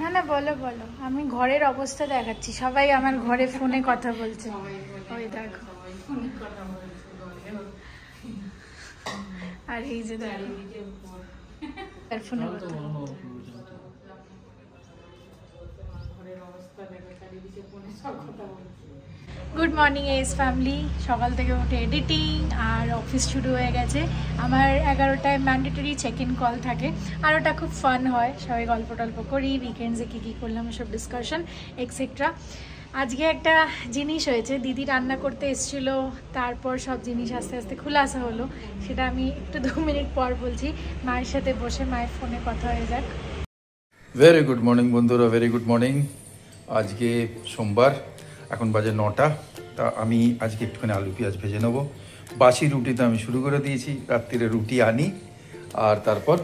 না না বলো বলো, আমি ঘরের অবস্থা দেখাচ্ছি, সবাই আমার ঘরে ফোনে কথা বলছে। ওই দেখো, আর এই যে ফোনে কথা। Good morning S family. সকাল থেকে উঠে এডিটিং আর অফিস শুরু হয়ে গেছে। আমার 11টায় ম্যান্ডেটরি চেক ইন কল থাকে, আর ওটা খুব ফান হয়, সবাই গল্প টল্প করি, উইকেন্ডসে কী কী করলাম সব ডিসকাশন এক্সেট্রা। আজকে একটা জিনিস হয়েছে, দিদি রান্না করতে এসেছিলো, তারপর সব জিনিস আস্তে আস্তে খুলাসা হলো, সেটা আমি একটু 2 মিনিট পর বলছি। মায়ের সাথে বসে মায়ের ফোনে কথা হয়ে যাক। ভেরি গুড মর্নিং বন্ধুরা, ভেরি গুড মর্নিং। আজকে সোমবার, এখন বাজে 9টা। তা আমি আজকে একটুখানি আলু পেঁয়াজ ভেজে নেবো। বাসি রুটিতে আমি শুরু করে দিয়েছি, রাত্রিরে রুটি আনি আর তারপর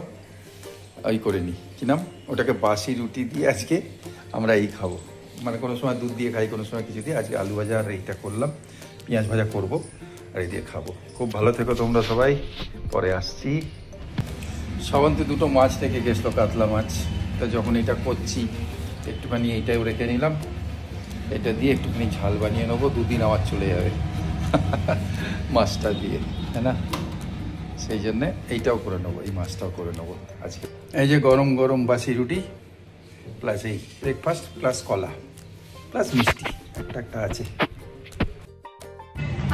এই করে নিই, কি নাম ওটাকে, বাসি রুটি দিয়ে আজকে আমরা এই খাবো। মানে কোনো সময় দুধ দিয়ে খাই, কোনো সময় কিছু দিয়ে। আজকে আলু ভাজা আর এইটা করলাম, পেঁয়াজ ভাজা করবো আর এই দিয়ে খাবো। খুব ভালো থেকো তোমরা সবাই, পরে আসছি। শ্রাবন্তী 2টো মাছ থেকে গেছিলো, কাতলা মাছ। তা যখন এটা করছি একটুখানি এইটাও রেখে নিলাম, এটা দিয়ে একটুখানি ঝাল বানিয়ে নেবো, 2 দিন আবার চলে যাবে মাছটা দিয়ে, তাই না? সেই জন্যে এইটাও করে নেবো, এই মাছটাও করে নেবো আজকে। এই যে গরম গরম বাসি রুটি প্লাস এই ব্রেকফাস্ট প্লাস কলা প্লাস মিষ্টি একটা আছে।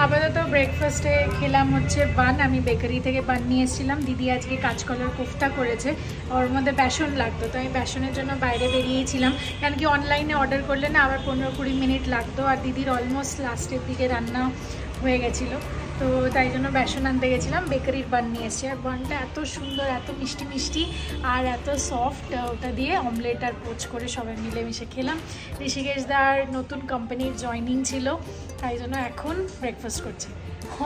আপাতত ব্রেকফাস্টে খেলাম হচ্ছে বান। আমি বেকারি থেকে বান নিয়ে এসেছিলাম। দিদি আজকে কাঁচকলার কোফতা করেছে, ওর মধ্যে বেসন লাগতো, তো আমি বেসনের জন্য বাইরে বেরিয়েছিলাম, কারণ কি অনলাইনে অর্ডার করলে না আবার 15-20 মিনিট লাগতো, আর দিদির অলমোস্ট লাস্টের দিকে রান্না হয়ে গেছিলো, তো তাই জন্য বেসন আনতে গেছিলাম। বেকারির বান নিয়ে এসছে, আর বানটা এত সুন্দর, এত মিষ্টি মিষ্টি আর এত সফট। ওটা দিয়ে অমলেট আর পোচ করে সবাই মিলেমিশে খেলাম। ঋষিকেশদার নতুন কোম্পানির জয়নিং ছিল, তাই জন্য এখন ব্রেকফাস্ট করছে।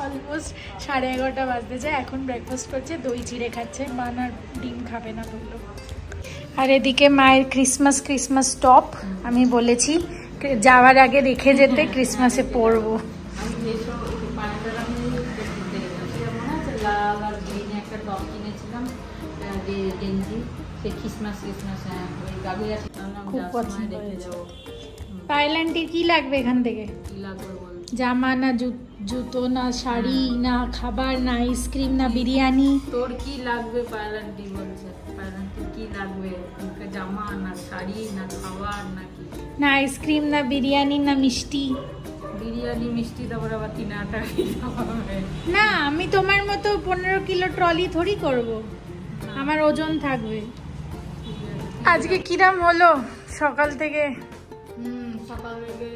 অলমোস্ট 11:30 বাজতে যায়, এখন ব্রেকফাস্ট করছে, দই চিড়ে খাচ্ছে। বান আর ডিম খাবে না বললো। আর এদিকে মায়ের ক্রিসমাস টপ, আমি বলেছি যাওয়ার আগে রেখে যেতে, ক্রিসমাসে পরবো। পাইল্যান্ডের কি লাগবে এখান থেকে? জামা না জুতো না শাড়ি না খাবার না আইসক্রিম না বিরিয়ানি? তোর কি লাগবে? পাইল্যান্ডি বলছে, পাইল্যান্ডি কি লাগবে? জামা না শাড়ি না খাবার না কি? না আইসক্রিম না বিরিয়ানি না মিষ্টি? বিরিয়ানি মিষ্টি তো আবার 3 টাকা হবে না। আমি তোমার মতো 15 কিলো ট্রলি থরি করব, আমার ওজন থাকবে। আজকে কিরাম হলো সকাল থেকে? সকাল থেকে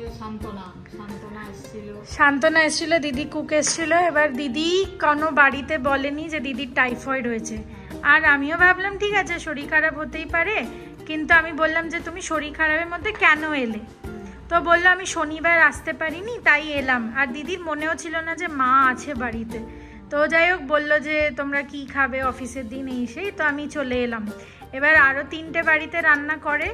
সান্তনা এসেছিল, দিদি কুক এসেছিল। এবার দিদি কোনো বাড়িতে বলেনি যে দিদির টাইফয়েড হয়েছে, আর আমিও ভাবলাম ঠিক আছে শরীর খারাপ হতেই পারে, কিন্তু আমি বললাম যে তুমি শরীর খারাপের মধ্যে কেন এলে? তো বললো আমি শনিবার আসতে পারিনি তাই এলাম, আর দিদির মনেও ছিল না যে মা আছে বাড়িতে। তো যাই হোক, বললো যে তোমরা কি খাবে অফিসের দিন, এই সেই, তো আমি চলে এলাম। এবার আরও 3টে বাড়িতে রান্না করে,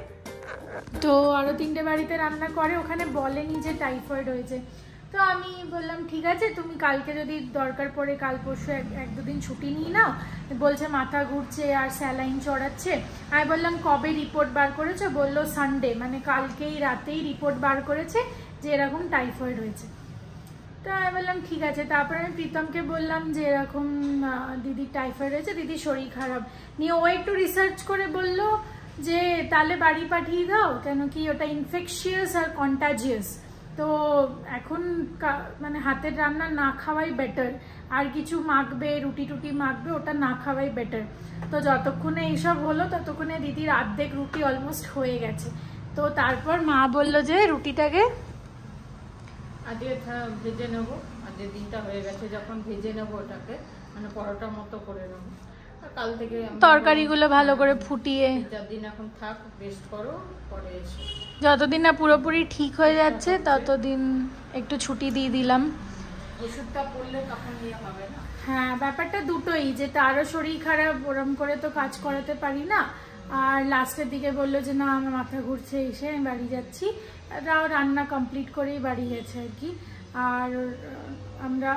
তো আরও 3টে বাড়িতে রান্না করে, ওখানে বলেনি যে টাইফয়েড হয়েছে। তো আমি বললাম ঠিক আছে, তুমি কালকে যদি দরকার পড়ে কাল পরশু 1-2 দিন ছুটি নিয়ে নাও। বলছে মাথা ঘুরছে আর স্যালাইন চড়াচ্ছে। আমি বললাম কবে রিপোর্ট বার করেছো? বললো সানডে, মানে কালকেই রাতেই রিপোর্ট বার করেছে যে এরকম টাইফয়েড হয়েছে। তো আমি বললাম ঠিক আছে। তারপরে আমি প্রীতমকে বললাম যে এরকম দিদির টাইফয়েড হয়েছে, দিদির শরীর খারাপ নিয়ে ও একটু রিসার্চ করে বললো যে তাহলে বাড়ি পাঠিয়ে দাও, কেন কি ওটা ইনফেকশিয়াস আর কন্টাজিয়াস। তো এখন মানে হাতের রান্না না খাওয়াই বেটার, আর কিছু মাখবে রুটি টুটি মাখবে, ওটা না খাওয়াই বেটার। তো যতক্ষণে এইসব হলো ততক্ষণে দিদির অর্ধেক রুটি অলমোস্ট হয়ে গেছে। তো তারপর মা বললো যে রুটিটাকে আজকে ভেজে নেবো, আজকে দিনটা হয়ে গেছে যখন ভেজে নেবো ওটাকে, মানে পরোটার মতো করে নেবো। কাল থেকে তরকারিগুলো ভালো করে ফুটিয়ে, যতদিন এখন থাক রেস্ট করো, পরে এসো। যতদিন না পুরোপুরি ঠিক হয়ে যাচ্ছে ততদিন একটু ছুটি দিয়ে দিলাম। ওষুধটা পড়লে তখন ইয়ে হবে না। হ্যাঁ, ব্যাপারটা দুটোই, যে তারও শরীর খারাপ, ওরম করে তো কাজ করাতে পারি না, আর লাস্টের দিকে বললো যে না আমার মাথা ঘুরছে, এসে আমি বাড়ি যাচ্ছি। তাও রান্না কমপ্লিট করেই বাড়ি গেছে আর কি। আর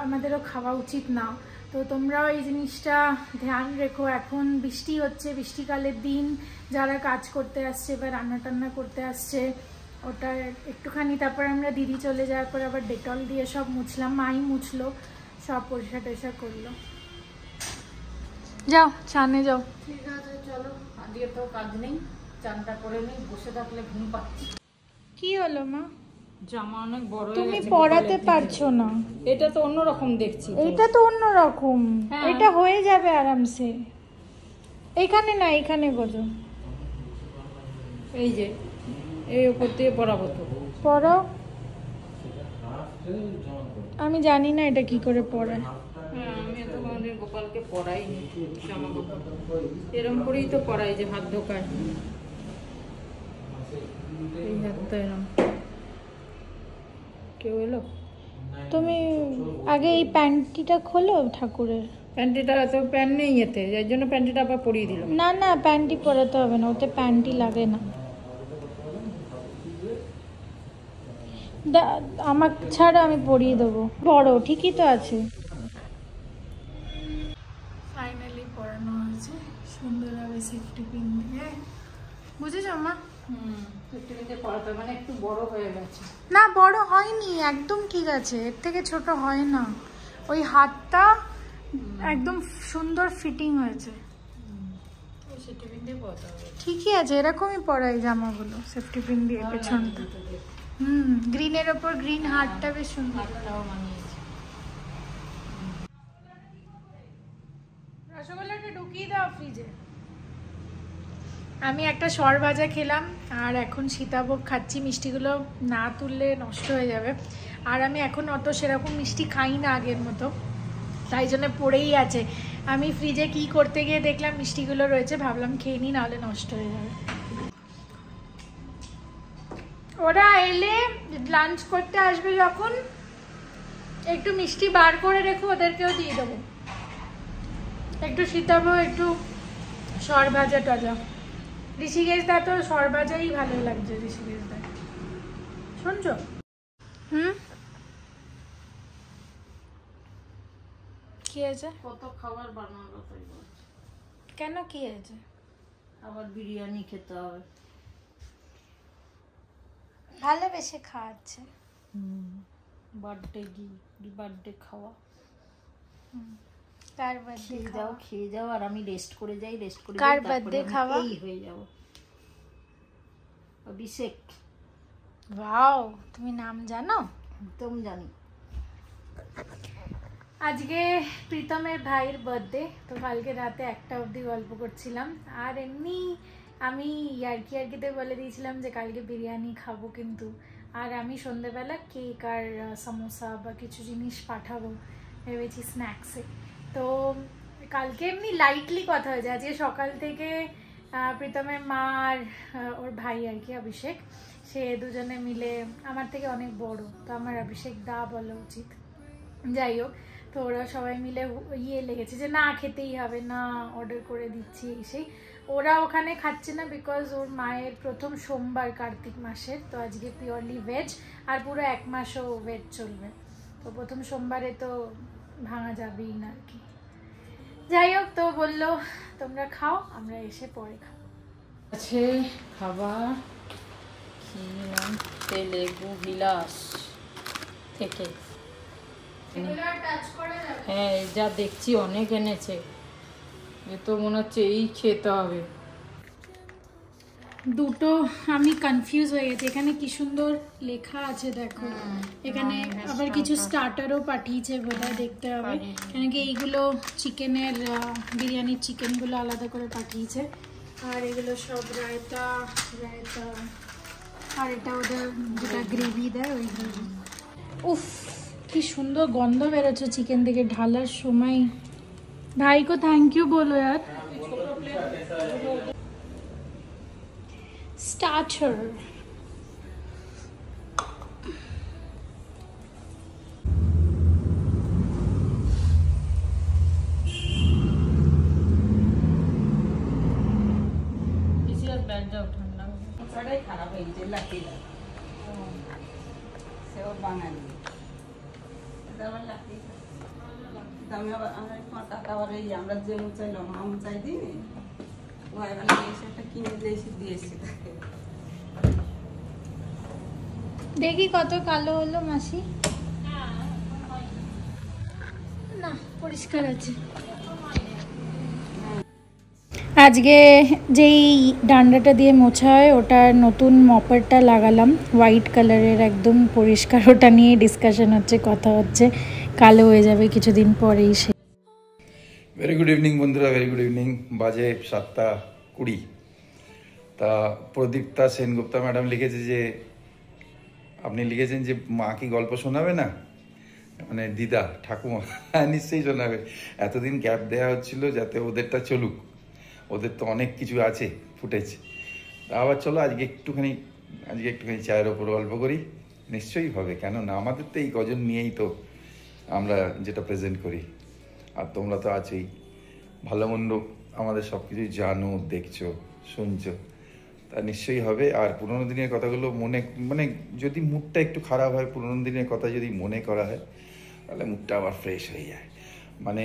আমাদেরও খাওয়া উচিত না। তো তোমরাও এই জিনিসটা ধ্যান রেখো। এখন বৃষ্টি হচ্ছে, বৃষ্টিকালের দিন, যারা কাজ করতে আসছে বা রান্না টান্না করতে আসছে ওটা একটুখানি, তারপর আমরা দিদি চলে যাওয়ার পর আবার ডেটল দিয়ে সব মুছলাম, মাই মুছলো, সব পরিষ্কার টরিষ্কার করলো। যাও চানে যাও। ঠিক আছে চলো, আজকে তো কাজ নেই, চানটা করে নিই, বসে থাকলে ঘুম পাচ্ছি। কি হলো মা? জামা অনেক বড় হয়ে তুমি গেছে, পরাতে পারছো না। এটা তো অন্যরকম দেখছি তো। এটা তো অন্যরকম, হ্যাঁ। এটা হয়ে যাবে আরামসে। এখানে না, এখানে গোজো। এই যে এই উপর দিয়ে পরাবো তো। পরাও। আমি জানি না এটা কি করে পরায়। হ্যাঁ, আমি তো কোনোদিন গোপালকে পরাইনি জামা কাপড়, এরম করেই তো পরাই, যে হাত ঢোকায় এই হাতটা এরম। কেউ এলো? তুমি আগে এই প্যান্টিটা খোলো ঠাকুরের। প্যান্টিটা তো প্যান্ট নেই এতে, যার জন্য প্যান্টিটা আবার পরিয়ে দিল। না না, প্যান্টি পরাতে হবে না, ওতে প্যান্টি লাগে না। আমার ছাড়া আমি পরিয়ে দেবো, বড় ঠিকই তো আছে। ফাইনালি পরানো হয়েছে সুন্দরভাবে সেফটি পিন দিয়ে, বুঝেছো মা? পরাতে মানে একটু বড় হয়ে গেছে। না বড় হয়নি, একদম ঠিক আছে, এর থেকে ছোট হয় না। ওই হাতটা একদম সুন্দর ফিটিং হয়েছে। সেফটি পিন দিয়ে পরাতে হবে। ঠিকই আছে, এরকমই পরাই জামাগুলো সেফটি পিন দিয়ে পেছনটা। গ্রিনের ওপর গ্রিন হার্টটা বেশ সুন্দর। রসগোল্লাটা ঢুকিয়ে দাও ফ্রিজে। আমি একটা সর ভাজা খেলাম আর এখন সীতাভোগ খাচ্ছি। মিষ্টিগুলো না তুললে নষ্ট হয়ে যাবে, আর আমি এখন অত সেরকম মিষ্টি খাই না আগের মতো, তাই জন্য পড়েই আছে। আমি ফ্রিজে কি করতে গিয়ে দেখলাম মিষ্টিগুলো রয়েছে, ভাবলাম খেয়ে নিই, নাহলে নষ্ট হয়ে যাবে। ওরা এলে লাঞ্চ করতে আসবে যখন, একটু মিষ্টি বার করে রেখো, ওদেরকেও দিয়ে দেবো। একটু সীতাভোগ, একটু সর ভাজা টাজা। ঋষিকেশ দা তো সর ভাজাই ভালো লাগছে। ঋষিকেশ দা শুনছো? কি হয়েছে? কত খাবার বানালো তাই বল। কেন কি হয়েছে? আবার বিরিয়ানি খেতে হবে। ভালোবেসে খাওয়াচ্ছে। বার্থডে বার্থডে খাওয়া। কার বার্থডে খাওয়া? খেয়ে যাও আর আমি রেস্ট করে যাই, রেস্ট করে কার বার্থডে খাওয়া? এই হয়ে যাব। অভিষেক। ওয়াও, তুমি নাম জানো? একদম জানি। আজকে প্রীতমের ভাইয়ের বার্থডে, তো কালকে রাতে 1টা অবধি গল্প করছিলাম। আর এমনি আমি ইয়ার্কিতে বলে দিয়েছিলাম যে কালকে বিরিয়ানি খাবো, কিন্তু আর আমি সন্ধ্যেবেলা কেক আর সমোসা বা কিছু জিনিস পাঠাবো ভেবেছি স্ন্যাক্সে। তো কালকে এমনি লাইটলি কথা হয়ে যায়। আজকে সকাল থেকে প্রীতমের মা আর ওর ভাই আর কি অভিষেক, সে দুজনে মিলে, আমার থেকে অনেক বড়, তো আমার অভিষেক দা বলা উচিত, যাই হোক, তো ওরা সবাই মিলে লেগেছে যে না খেতেই হবে, না অর্ডার করে দিচ্ছি সেই। ওরা ওখানে খাচ্ছে না বিকজ ওর মায়ের প্রথম সোমবার কার্তিক মাসের, তো আজকে পিওরলি ভেজ, আর পুরো 1 মাসও ভেজ চলবে, তো প্রথম সোমবারে তো ভাঙা যাবেই না আর কি। যাই হোক, তো বললো তোমরা খাও, আমরা এসে পরে খাবো। আছে খাবার খেলাম তেলেগু বিলাস থেকে। হ্যাঁ, যা দেখছি অনেক এনেছে, এ তো মনে হচ্ছে এই খেতে হবে। দুটো আমি কনফিউজ হয়ে গেছি, এখানে কি সুন্দর লেখা আছে দেখো, এখানে আবার কিছু স্টার্টারও পাঠিয়েছে বোধহয়, দেখতে হবে, কেন কি এইগুলো চিকেনের বিরিয়ানির চিকেনগুলো আলাদা করে পাঠিয়েছে, আর এগুলো সব রায়তা, আর এটা ওদের যেটা গ্রেভি দেয় ওই গ্রেভি। উফ, কি সুন্দর গন্ধ বেরোচ্ছে চিকেন থেকে ঢালার সময়। ভাই কো থ্যাংক ইউ বলো यार। স্টার্টার बैठ जाओ, ठंडा सड़ाई खाराप है जे लाती ला से और बांगाली दवा लाती আমি আবার আমার কাকা আবার এই আমরা যে চাইলাম আম চাই দিই ও এবার এসে একটা কিনে দিয়েছি তাকে। দেখি কত কালো হলো মাসি। না পরিষ্কার আছে। আজকে যেই ডান্ডাটা দিয়ে মোছা হয় ওটার নতুন মপারটা লাগালাম হোয়াইট কালারের, একদম পরিষ্কার। ওটা নিয়ে ডিসকাশন হচ্ছে, কথা হচ্ছে, কালো হয়ে যাবে কিছুদিন পরেই। সে ভেরি গুড ইভিনিং বন্ধুরা, ভেরি গুড ইভিনিং। বাজে 7:20। তা প্রদীপ্তা সেনগুপ্তা ম্যাডাম লিখেছে যে, আপনি লিখেছেন যে মা কি গল্প শোনাবে না, মানে দিদা ঠাকুমা। হ্যাঁ নিশ্চয়ই শোনাবে। এতদিন গ্যাপ দেওয়া হচ্ছিল যাতে ওদেরটা চলুক, ওদের তো অনেক কিছু আছে ফুটেজ। আবার চলো আজকে একটুখানি চায়ের ওপর গল্প করি। নিশ্চয়ই হবে, কেন না? আমাদের তো এই কজন নিয়েই তো আমরা যেটা প্রেজেন্ট করি, আর তোমরা তো আছেই। ভালো মন্দ আমাদের সব কিছুই জানো, দেখছো, শুনছো, তা নিশ্চয়ই হবে। আর পুরোনো দিনের কথাগুলো মানে যদি মুডটা একটু খারাপ হয়, পুরোনো দিনের কথা যদি মনে করা হয়, তাহলে মুডটা আবার ফ্রেশ হয়ে যায়। মানে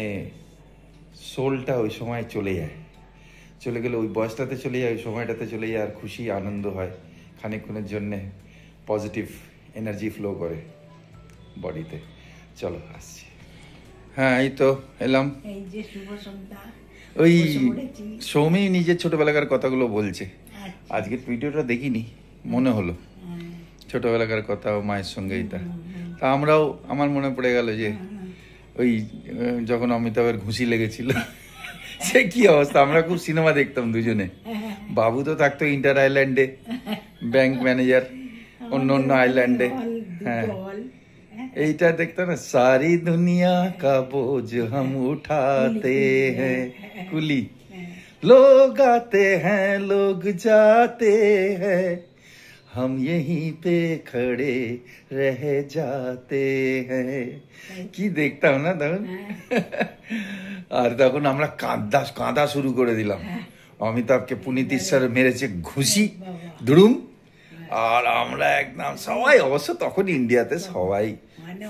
সোলটা ওই সময় চলে যায়, চলে গেলে ওই বয়সটাতে চলে যায়, ওই সময়টাতে চলে যায়, আর খুশি আনন্দ হয় খানিকক্ষণের জন্যে, পজিটিভ এনার্জি ফ্লো করে বডিতে। চলো আসছি। হ্যাঁ এই তো এলাম। এই যে শুভ সন্ধ্যা। ওই সৌমি নিজের ছোটবেলাকার কথাগুলো বলছে। আজকের ভিডিওটা দেখিনি, মনে হলো ছোটবেলাকার কথা, মায়ের সঙ্গে এটা। তা আমরাও, আমার মনে পড়ে গেল যে ওই যখন অমিতাভের ঘুষি লেগেছিল সে কি অবস্থা। আমরা খুব সিনেমা দেখতাম দুজনে। বাবু তো থাকতো ইন্টার আইল্যান্ডে, ব্যাংক ম্যানেজার, অন্য আইল্যান্ডে। হ্যাঁ এইটা দেখতো না, সারি দুনিয়া কা বোঝ হাম উঠাতে হ্যাঁ, কুলি लोग आते हैं लोग जाते हैं हम यहीं पे खड़े रह जाते हैं। কি দেখতাম না তখন। আর তখন আমরা কাঁদা শুরু করে দিলাম। অমিতাভকে পুনিত ঈশ্বর মেরেছে ঘুষি দুরুম, আর আমরা একদম সবাই, অবশ্য তখন ইন্ডিয়াতে সবাই,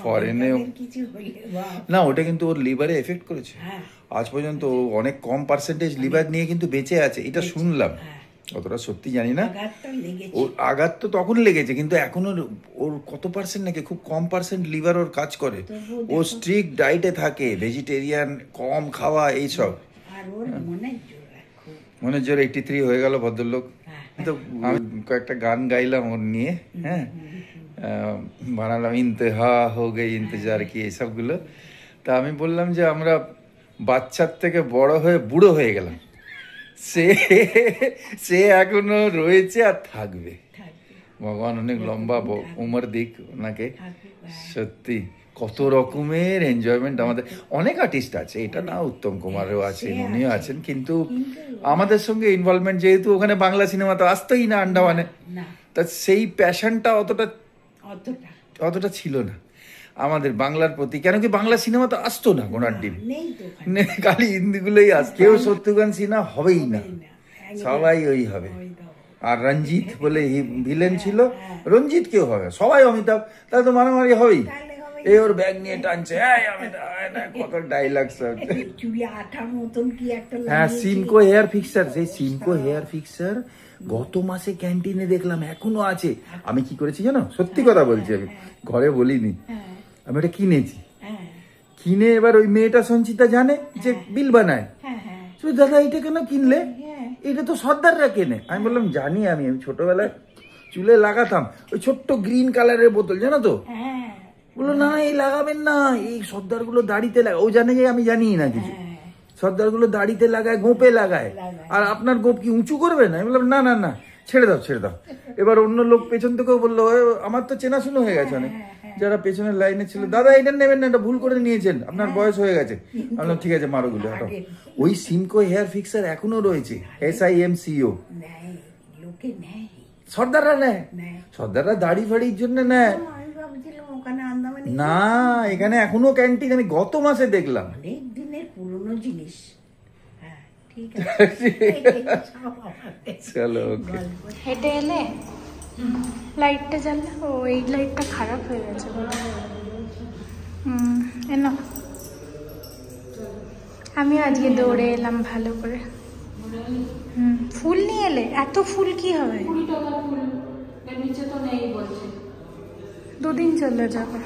ফরেনেও না, ওটা কিন্তু ওর লিভারে এফেক্ট করেছে। আজ পর্যন্ত অনেক কম পার্সেন্টেজ লিভার নিয়ে কিন্তু বেঁচে আছে, এটা শুনলাম। অতটা সত্যি জানি না। ওর আঘাত তো তখন লেগেছে, কিন্তু এখন ওর কত পার্সেন্ট নাকি, খুব কম পার্সেন্ট লিভার ওর কাজ করে। ও স্ট্রিক্ট ডায়েটে থাকে, ভেজিটেরিয়ান, কম খাওয়া, এইসব। মনের জোর 83 হয়ে গেল ভদ্রলোক। তো আমি কয়েকটা গান গাইলাম ওর নিয়ে, হ্যাঁ বানালাম ইন্তেহা হো গই ইন্তজার কি, এইসবগুলো। তা আমি বললাম যে আমরা বাচ্চার থেকে বড় হয়ে বুড়ো হয়ে গেলাম, সে এখনো রয়েছে আর থাকবে। ভগবান অনেক লম্বা উমর দিক ওনাকে। সত্যি কত রকমের এনজয়মেন্ট আমাদের। অনেক আর্টিস্ট আছে, এটা না, উত্তম কুমারও আছেন, উনিও আছেন, কিন্তু আমাদের সঙ্গে ইনভলভমেন্ট যেহেতু ওখানে বাংলা সিনেমা তো আসতোই না আন্ডামানে, তা সেই প্যাশনটা অতটা ছিল না আমাদের বাংলার প্রতি। কেন কি বাংলা সিনেমা তো আসতো না, গোনার ডিম, খালি হিন্দিগুলোই আসতো। কেউ সত্যগান সিনেমা হবেই না, সবাই ওই হবে। আর রঞ্জিত বলে ভিলেন ছিল, রঞ্জিত কেউ হবে, সবাই অমিতাভ, তাহলে তো মারামারি হবেই। এই ওর ব্যাগ নিয়ে টানছে, কত ডায়লগ। হ্যাঁ সিমকো হেয়ার ফিক্সার, সেই সিমকো হেয়ার ফিক্সার গত মাসে ক্যান্টিনে দেখলাম এখনো আছে। আমি কি করেছি জানো, সত্যি কথা বলছি, আমি ঘরে বলিনি, আমি ওটা কিনেছি। কিনে এবার ওই মেয়েটা সঞ্চিতা জানে যে বিল বানায়, দাদা এটা কেন কিনলে, এটা তো সর্দাররা কেনে। আমি বললাম জানি, আমি ছোটবেলায় চুলে লাগাতাম ওই ছোট্ট গ্রিন কালারের বোতল, জানো তো। বললো না এই লাগাবেন না, এই সর্দার গুলো দাড়িতে লাগায়। ও জানে যে আমি জানি না কিছু। সর্দার গুলো দাড়িতে লাগায়, গোপে লাগায়, আর আপনার গোপ কি উঁচু করবে না? আমি বললাম না না না, ছেড়ে দাও ছেড়ে দাও। এবার অন্য লোক পেছন থেকেও বললো, আমার তো চেনাশুনো হয়ে গেছে অনেক, যারা পেছনের লাইনে ছিল, দাদা এটা নেবেন না, এটা ভুল করে নিয়েছেন, আপনার বয়স হয়ে গেছে। বললাম ঠিক আছে মারো গুলো। ওই সিমকো হেয়ার ফিক্সার এখনো রয়েছে, SIMCO। সর্দাররা নেয়, সর্দাররা দাড়ি ফাড়ির জন্য নেয় না। এখানে এখনো ক্যান্টিন, আমি গত মাসে দেখলাম। অনেক দিনের পুরনো জিনিস। চলো ওকে। হেঁটে এলে লাইটটা জ্বালা, ও এই লাইটটা খারাপ হয়ে গেছে। এনো আমি আজকে দৌড়ে এলাম ভালো করে। ফুল নিয়ে এলে? এত ফুল কি হবে? 20 টাকা ফুল, এর নিচে তো নেই বলছে। 2 দিন চলে যাবে।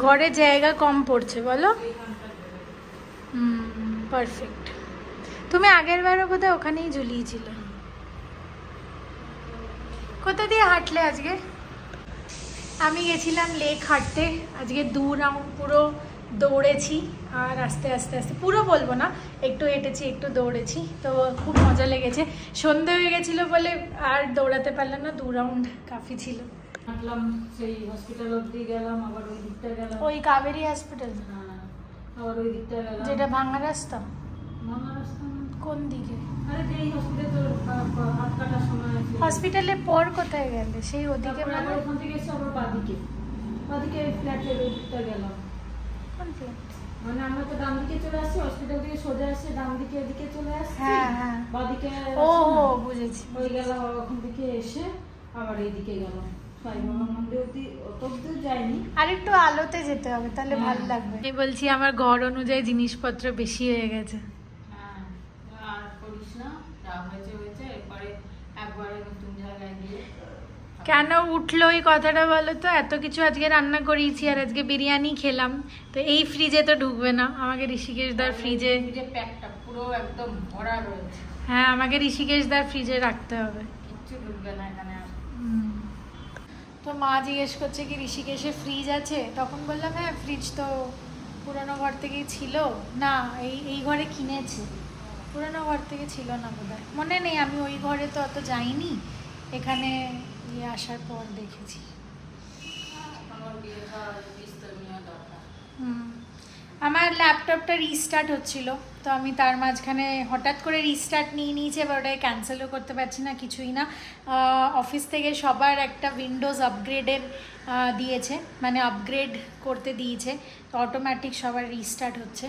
ঘরে জায়গা কম পড়ছে বলো? পারফেক্ট। তুমি আগের বারও বোধহয় ওখানেই ঝুলিয়েছিল। কোথা দিয়ে হাঁটলে আজকে? আমি গেছিলাম লেক হাঁটতে। আজকে 2 রাউন্ড পুরো দৌড়েছি, আর আস্তে আস্তে আস্তে পুরো বলবো না, একটু হেঁটেছি একটু দৌড়েছি, তো খুব মজা লেগেছে। সন্ধে হয়ে গেছিলো বলে আর দৌড়াতে পারলাম না, 2 রাউন্ড কাফি ছিল। হাঁটলাম, সেই হসপিটাল অবধি গেলাম, আবার ওই দিকটা গেলাম। ওই কাবেরী হসপিটাল? হ্যাঁ, আবার ওই দিকটা গেলাম। যেটা ভাঙা রাস্তা? ভাঙা রাস্তা না। কোন দিকে? আরে যেই হসপিটাল হাত কাটার সময় আছে। হসপিটালের পর কোথায় গেলে? সেই ওদিকে? তারপরে ওখান থেকে এসে আবার বাদিকে ফ্ল্যাটের ওই দিকটা গেলাম। কোন ফ্ল্যাট? মানে আমরা তো ডান দিকে চলে আসছি, হসপিটাল থেকে সোজা আসছে ডান দিকে, এদিকে চলে আসছি। হ্যাঁ। বাদিকে ও বুঝেছি। ওই গেলাম, ওখান থেকে এসে আবার এইদিকে গেলাম। সাই বাবা মন্দির অব্দি, অত অব্দিও যাইনি। আর একটু আলোতে যেতে হবে, তাহলে ভালো লাগবে। আমি বলছি আমার ঘর অনুযায়ী জিনিসপত্র বেশি হয়ে গেছে। হ্যাঁ, আর করিস না, যা হয়েছে হয়েছে, এরপরে একবারে নতুন জায়গায় গিয়ে। কেন উঠলো এই কথাটা বলো তো? এত কিছু আজকে রান্না করিয়েছি, আর আজকে বিরিয়ানি খেলাম, তো এই ফ্রিজে তো ঢুকবে না। আমাকে ঋষিকেশদার ফ্রিজে প্যাকটা পুরো একদম ভরা রয়েছে। হ্যাঁ, আমাকে ঋষিকেশদার ফ্রিজে রাখতে হবে, কিচ্ছু ঢুকবে না এখানে আর। তো মা জিজ্ঞেস করছে কি ঋষিকেশে ফ্রিজ আছে? তখন বললাম হ্যাঁ, ফ্রিজ তো পুরোনো ঘর থেকেই ছিল। না, এই ঘরে কিনেছে, পুরোনো ঘর থেকে ছিল না বোধহয়, মনে নেই। আমি ওই ঘরে তো অত যাইনি, এখানে আসার পর দেখেছি। আমার ল্যাপটপটা রিস্টার্ট হচ্ছিল, তো আমি তার মাঝখানে হঠাৎ করে রিস্টার্ট নিয়ে নিয়েছি, এবার ওটাকে ক্যান্সেলও করতে পারছি না, কিছুই না। অফিস থেকে সবার একটা উইন্ডোজ আপগ্রেডের দিয়েছে, মানে আপগ্রেড করতে দিয়েছে, তো অটোমেটিক সবার রিস্টার্ট হচ্ছে।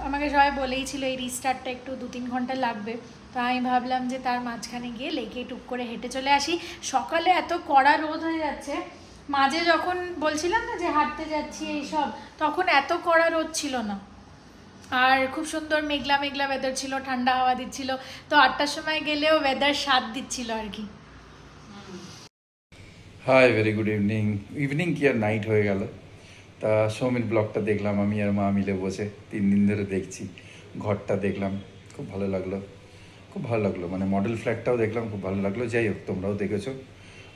আমাকে সবাই বলেই ছিল এই রিস্টার্টটা একটু 2-3 ঘন্টা লাগবে, তো আমি ভাবলাম যে তার মাঝখানে গিয়ে লেকে টুক করে হেঁটে চলে আসি। সকালে এত কড়া রোদ হয়ে যাচ্ছে, মাঝে যখন বলছিলাম না যে হাঁটতে যাচ্ছি এইসব, তখন এত কড়া রোদ ছিল না, আর খুব সুন্দর মেঘলা মেঘলা ওয়েদার ছিল, ঠান্ডা হাওয়া দিচ্ছিল, তো 8টার সময় গেলেও ওয়েদার স্বাদ দিচ্ছিল আর কি। হাই, ভেরি গুড ইভিনিং কি আর নাইট হয়ে গেল। তা সৌমির ব্লগটা দেখলাম আমি আর মা মিলে বসে, 3 দিন ধরে দেখছি। ঘরটা দেখলাম, খুব ভালো লাগলো, মানে মডেল ফ্ল্যাটটাও দেখলাম, খুব ভালো লাগলো। যাই হোক, তোমরাও দেখেছো,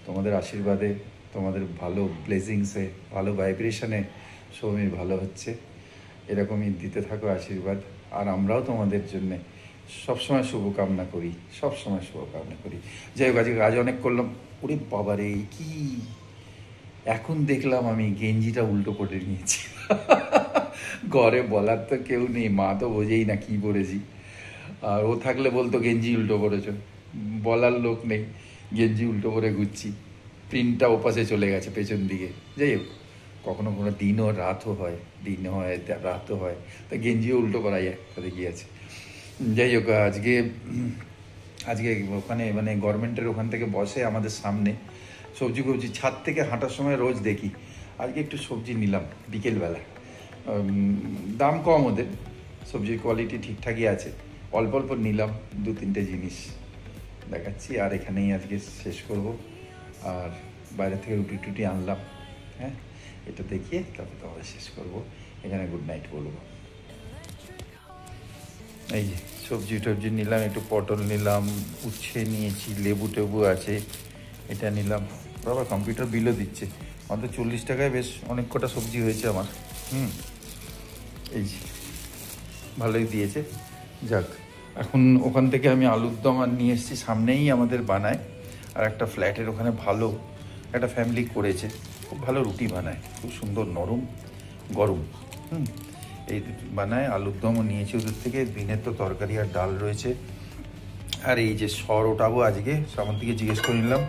তোমাদের আশীর্বাদে, তোমাদের ভালো ব্লেসিংসে, ভালো ভাইব্রেশনে সৌমির ভালো হচ্ছে। এরকমই দিতে থাকো আশীর্বাদ, আর আমরাও তোমাদের জন্যে সবসময় শুভকামনা করি। যাই হোক, আজকে কাজ অনেক করলাম। ওরে বাবারে, কি এখন দেখলাম আমি গেঞ্জিটা উল্টো করে নিয়েছি। ঘরে বলার তো কেউ নেই, মা তো বোঝেই না কি পরেছি, আর ও থাকলে বলতো গেঞ্জি উল্টো করেছ, বলার লোক নেই, গেঞ্জি উল্টো করে ঘুরছি। প্রিন্টটা ওপাশে চলে গেছে পেছন দিকে। যাই হোক, কখনো দিনও রাতও হয়, রাতও হয়, তা গেঞ্জিও উল্টো করা যায়, তাতে কি আছে। যাই হোক, আজকে ওখানে মানে গভর্নমেন্টের ওখান থেকে বসে আমাদের সামনে সবজি ছাদ থেকে হাঁটার সময় রোজ দেখি। আজকে একটু সবজি নিলাম বিকেলবেলা, দাম কম ওদের, সবজির কোয়ালিটি ঠিকঠাকই আছে, অল্প অল্প নিলাম 2-3টে জিনিস দেখাচ্ছি। আর এখানেই আজকে শেষ করব, আর বাইরে থেকে রুটি টুটি আনলাম। হ্যাঁ, এটা দেখিয়ে তারপর তোমাদের শেষ করব, এখানে গুড নাইট বলবো। এই যে সবজি টবজি নিলাম, একটু পটল নিলাম, উচ্ছে নিয়েছি, লেবু টেবু আছে, এটা নিলাম। বাবা কম্পিউটার বিলও দিচ্ছে, মাত্র 40 টাকায় বেশ অনেক কটা সবজি হয়েছে আমার। এই যে ভালোই দিয়েছে। যাক, এখন ওখান থেকে আমি আলুর দম আর নিয়ে এসেছি, সামনেই আমাদের বানায়, আর একটা ফ্ল্যাটের ওখানে ভালো একটা ফ্যামিলি করেছে, খুব ভালো রুটি বানায়, খুব সুন্দর নরম গরম। এই বানায়, আলুর দমও নিয়েছি ওদের থেকে। দিনের তো তরকারি আর ডাল রয়েছে। আর এই যে সর ওঠাবো আজকে, শ্রাবন্তীকে জিজ্ঞেস করে নিলাম,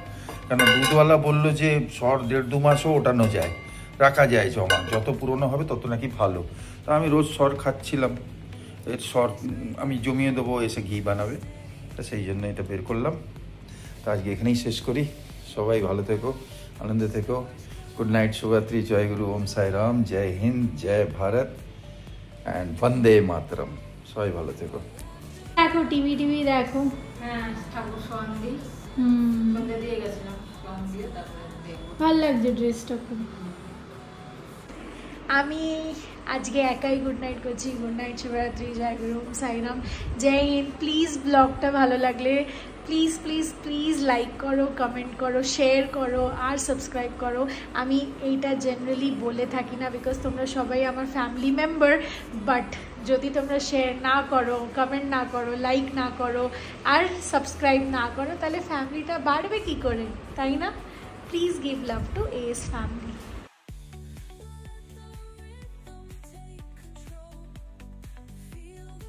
কেন দুধওয়ালা বললো যে সর 1.5-2 মাসও ওঠানো যায়, রাখা যায় জমা, যত পুরনো হবে তত নাকি ভালো। তা আমি রোজ সর খাচ্ছিলাম, এর সর আমি জমিয়ে দেবো, এসে ঘি বানাবে, তা সেই জন্য এটা বের করলাম। তা আজকে এখানেই শেষ করি। সবাই ভালো থেকো, আনন্দে থেকো, গুড নাইট, শুভরাত্রি, জয় গুরু, ওম সাই রাম, জয় হিন্দ, জয় ভারত অ্যান্ড বন্দে মাতরম। সবাই ভালো থেকো। দেখো টিভি দেখো। হ্যাঁ, ঠাকুর সোয়ান দিই, সন্ধ্যে দিয়ে গেছিলাম, সোয়ান দিয়ে তারপরে দেখবো। ভালো লাগছে ড্রেসটা খুব। আমি আজকে একাই গুড নাইট করছি। গুড নাইট, শুভরাত্রি, জয় গুরু, ওম সাইরাম, জয় হিন্দ। প্লিজ ব্লগটা ভালো লাগলে প্লিজ প্লিজ প্লিজ লাইক করো, কমেন্ট করো, শেয়ার করো আর সাবস্ক্রাইব করো। আমি এইটা জেনারেলি বলে থাকি না, বিকজ তোমরা সবাই আমার ফ্যামিলি মেম্বার, বাট যদি তোমরা শেয়ার না করো, কমেন্ট না করো, লাইক না করো আর সাবস্ক্রাইব না করো, তাহলে ফ্যামিলিটা বাড়বে কি করে, তাই না? Please give love to S family.